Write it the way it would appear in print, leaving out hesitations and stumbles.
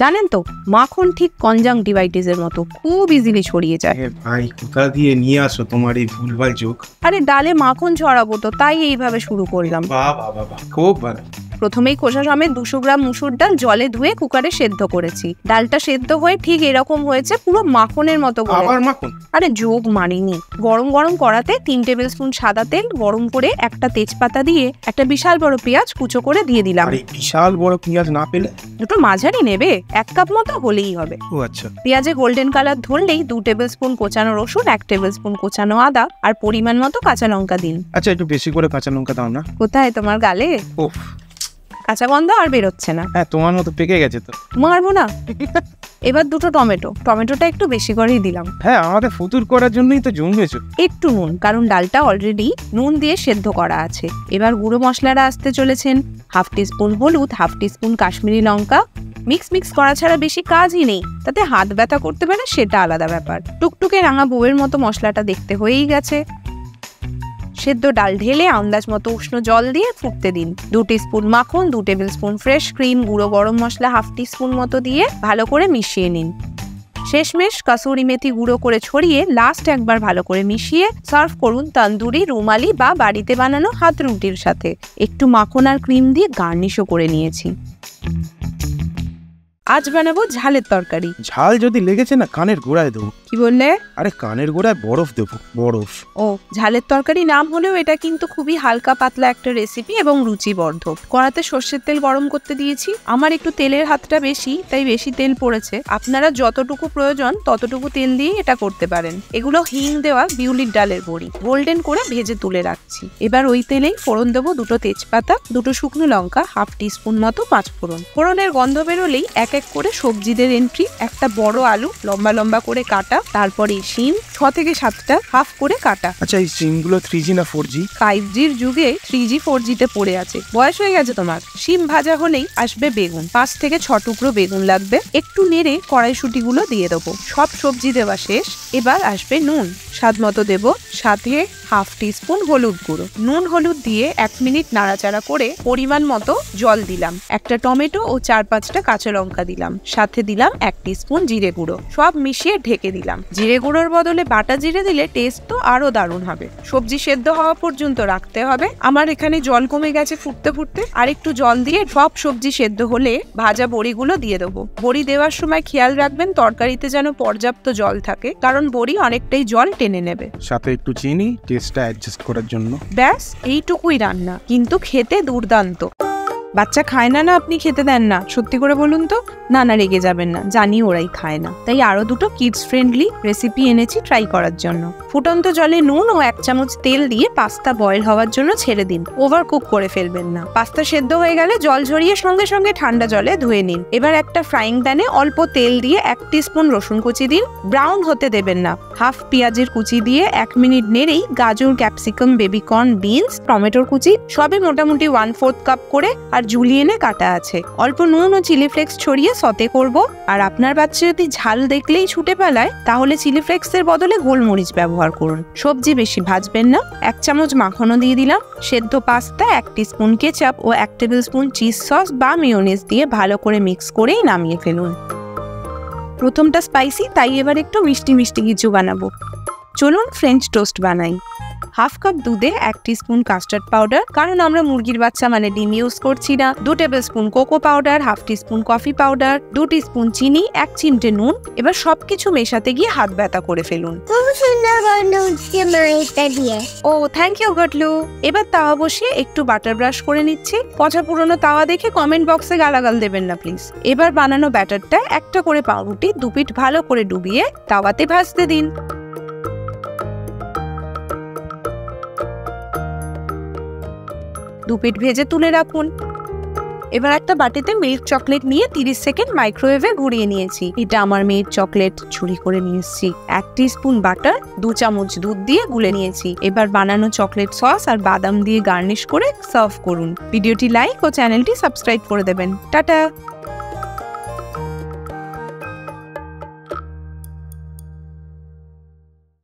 জানেন তো, মাখন ঠিক কনজাংটিভাইটিসের মতো খুব ইজিলি ছড়িয়ে যায়। ভাই কোথা দিয়ে নিয়ে আসো তোমার এই ভুলভাল জোক? আরে ডালে মাখন ছড়াবো তো, তাই এইভাবে শুরু করলাম। বাবা খুব ভালো। প্রথমেই খোসা সমেত 200 গ্রাম মুসুর ডাল জলে ধুয়ে কুকারে সেদ্ধ করেছি। ডালটা সেদ্ধ হয়ে ঠিক এরকম হয়েছে, পুরো মাখনের মতো। আবার মাখন? আরে যোগ মারিনি। গরম গরম কড়াতে 3 টেবিল স্পুন সাদা তেল গরম করে একটা তেজপাতা দিয়ে একটা বিশাল বড় পেঁয়াজ কুচো করে দিয়ে দিলাম। আরে বিশাল বড় পেঁয়াজ না পেলে? দুটো মাঝারি নেবে, 1 কাপ মতো হলেই হবে। ও আচ্ছা। পেঁয়াজে গোল্ডেন কালার ধরলেই 2 টেবিল স্পুন কোচানো রসুন, 1 টেবিল স্পুন কোচানো আদা আর পরিমাণ মতো কাঁচা লঙ্কা দিন। আচ্ছা, একটু বেশি করে কাঁচা লঙ্কা দাও না। কোথায় তোমার গালে? ওফ, কাঁচা গন্ধ আর বেরোচ্ছে না। হ্যাঁ তোমার মতো পেকে গেছে তো। মারবো না। এবার 2টো টমেটোটা একটু বেশি করেই দিলাম। হ্যাঁ, আমাদের ফুতুর করার জন্যই তো জন্মেছো। একটু নুন, কারণ ডালটা অলরেডি নুন দিয়ে সেদ্ধ করা আছে। এবার গুঁড়ো মশলাটা আসতে চলেছেন। 1/2 টিস্পুন হলুদ, 1/2 টিস্পুন কাশ্মীরি লঙ্কা। মিক্স করা ছাড়া বেশি কাজই নেই, তাতে হাত ব্যথা করতে পারে সেটা আলাদা ব্যাপার। টুকটুকে রাঙা বউয়ের মতো মশলাটা দেখতে হয়েই গেছে। সেদ্ধ ডাল ঢেলে আন্দাজ মতো উষ্ণ জল দিয়ে ফুটতে দিন। 2 টিস্পুন মাখন, 2 টেবিল স্পুন ফ্রেশ ক্রিম, গুঁড়ো গরম মশলা 1/2 টিস্পুন মতো দিয়ে ভালো করে মিশিয়ে নিন। শেষমেশ কাসুরি মেথি গুঁড়ো করে ছড়িয়ে লাস্ট একবার ভালো করে মিশিয়ে সার্ভ করুন তন্দুরি, রুমালি বা বাড়িতে বানানো হাত রুটির সাথে। একটু মাখন আর ক্রিম দিয়ে গার্নিশও করে নিয়েছি। আজ বানাবো ঝালের তরকারি। ঝাল যদি লেগেছে না, কানের গোড়ায় দেবো। কি বললে? আরে কানের গোড়ায় বরফ দেবো, বরফ। ও, ঝালের তরকারি নাম হলেও এটা কিন্তু খুবই হালকা পাতলা একটা রেসিপি এবং রুচিবর্ধক। কড়াতে সর্ষের তেল গরম করতে দিয়েছি। আমার একটু তেলের হাতটা বেশি, তাই বেশি তেল পড়েছে। আপনারা যতটুকু প্রয়োজন ততটুকু তেল দিয়ে এটা করতে পারেন। এগুলো হিং দেওয়া বিউলির ডালের বড়ি, গোল্ডেন করে ভেজে তুলে রাখছি। এবার ওই তেলেই ফোড়ন দেবো 2টো তেজপাতা, 2টো শুকনো লঙ্কা, 1/2 টিস্পুন মতো পাঁচফোড়ন। ফোড়নের গন্ধ বেরোলেই এক এক করে সবজিদের এন্ট্রি। একটা বড় আলু লম্বা লম্বা করে কাটা, তারপরে শিম 6 থেকে 7টা হাফ করে কাটা। আচ্ছা, এই সিমগুলো 3G না 4G? 5Gর যুগে 3G 4Gতে পড়ে আছে। বয়স হয়ে গেছে তোমার। শিম ভাজা হলেই আসবে বেগুন। 5 থেকে 6 টুকরো বেগুন লাগবে। একটু নেড়ে কড়াইশুঁটিগুলো দিয়ে দেবো। সব সবজি দেওয়া শেষ। এবার আসবে নুন, স্বাদ মতো দেবো, সাথে 1/2 টিস্পুন হলুদ গুঁড়ো। নুন হলুদ দিয়ে 1 মিনিট নাড়াচাড়া করে পরিমাণ মতো জল দিলাম। একটা টমেটো ও 4-5টা কাঁচা লঙ্কা দিলাম। সাথে দিলাম 1 টিস্পুন জিরে গুঁড়ো। সব মিশিয়ে ঢেকে দিলাম। জিরে গুঁড়োর বদলে বাটা জিরে দিলে টেস্ট তো আরো দারুণ হবে। সবজি সেদ্ধ হওয়া পর্যন্ত রাখতে হবে। আমার এখানে জল কমে গেছে ফুটতে ফুটতে। আর একটু জল দিয়ে সব সবজি সেদ্ধ হলে ভাজা বড়িগুলো দিয়ে দেবো। বড়ি দেওয়ার সময় খেয়াল রাখবেন তরকারিতে যেন পর্যাপ্ত জল থাকে, কারণ বড়ি অনেকটাই জল টেনে নেবে। সাথে একটু চিনি, টেস্টটা অ্যাডজাস্ট করার জন্য। ব্যাস, এইটুকুই রান্না, কিন্তু খেতে দুর্দান্ত। বাচ্চা খায় না? আপনি খেতে দেন না? সত্যি করে বলুন তো। না, রেগে যাবেন না, জানি ওরাই খায় না। তাই আরো 2টো কিডস ফ্রেন্ডলি রেসিপি এনেছি ট্রাই করার জন্য। ফুটন্ত জলে নুন ও 1 চামচ তেল দিয়ে পাস্তা বয়েল হওয়ার জন্য ছেড়ে দিন। ওভার কুক করে ফেলবেন না। পাস্তা সেদ্ধ হয়ে গেলে জল ঝরিয়ে সঙ্গে সঙ্গে ঠান্ডা জলে ধুয়ে নিন। এবার একটা ফ্রাইং প্যানে অল্প তেল দিয়ে 1 টিস্পুন রসুন কুচি দিন। ব্রাউন হতে দেবেন না। 1/2 পেঁয়াজের কুচি দিয়ে 1 মিনিট নেড়েই গাজর, ক্যাপসিকাম, বেবিকর্ন, বিনস, টমেটোর কুচি সবই মোটামুটি 1/4 কাপ করে আর জুলিয়েনে কাটা আছে। অল্প নুন ও চিলি ফ্লেক্স ছড়িয়ে সতে করব। আর আপনার বাচ্চা যদি ঝাল দেখলেই ছুটে পালায়, তাহলে চিলি ফ্লেক্সের বদলে গোলমরিচ ব্যবহার করুন। সবজি বেশি ভাজবেন না। 1 চামচ মাখনও দিয়ে দিলাম। সেদ্ধ পাস্তা, 1 টিস্পুন কেচাপ ও 1 টেবিল স্পুন চিজ সস বা মেয়োনেজ দিয়ে ভালো করে মিক্স করেই নামিয়ে ফেলুন। প্রথমটা স্পাইসি, তাই এবার একটু মিষ্টি মিষ্টি কিছু বানাবো। চলুন ফ্রেঞ্চ টোস্ট বানাই। 1/2 কাপ দুধে 1 টিস্পুন কাস্টার্ড পাউডার, কারণ আমরা মুরগির বাচ্চা মানে ডিম ইউজ করছি না। 2 table spoon cocoa powder, 1/2 teaspoon coffee powder, 2 teaspoon চিনি, 1 চিমটে নুন। এবার সবকিছু মেশাতে গিয়ে হাত ব্যথা করে ফেলুন। ও, থ্যাংক ইউ গটলু। এবার তাওয়া বসিয়ে একটু বাটার ব্রাশ করে নিচ্ছি। পচা পুরনো তাওয়া দেখে কমেন্ট বক্সে গালাগাল দেবেন না প্লিজ। এবার বানানো ব্যাটারটা একটা করে পাউরুটি 2 পিঠ ভালো করে ডুবিয়ে তাওয়াতে ভাজতে দিন। দুপিট ভেজে তুলে রাখুন। এবার একটা বাটিতে মিল্ক চকলেট নিয়ে 30 সেকেন্ড মাইক্রোওয়েভে ঘুরিয়ে নিয়েছি। এটা আমার মেয়ের চকলেট, চুরি করে নিয়ে এসেছি। 1 টিস্পুন বাটার, 2 চামচ দুধ দিয়ে গুলে নিয়েছি। এবার বানানো চকলেট সস আর বাদাম দিয়ে গার্নিশ করে সার্ভ করুন। ভিডিওটি লাইক ও চ্যানেলটি সাবস্ক্রাইব করে দেবেন। টাটা।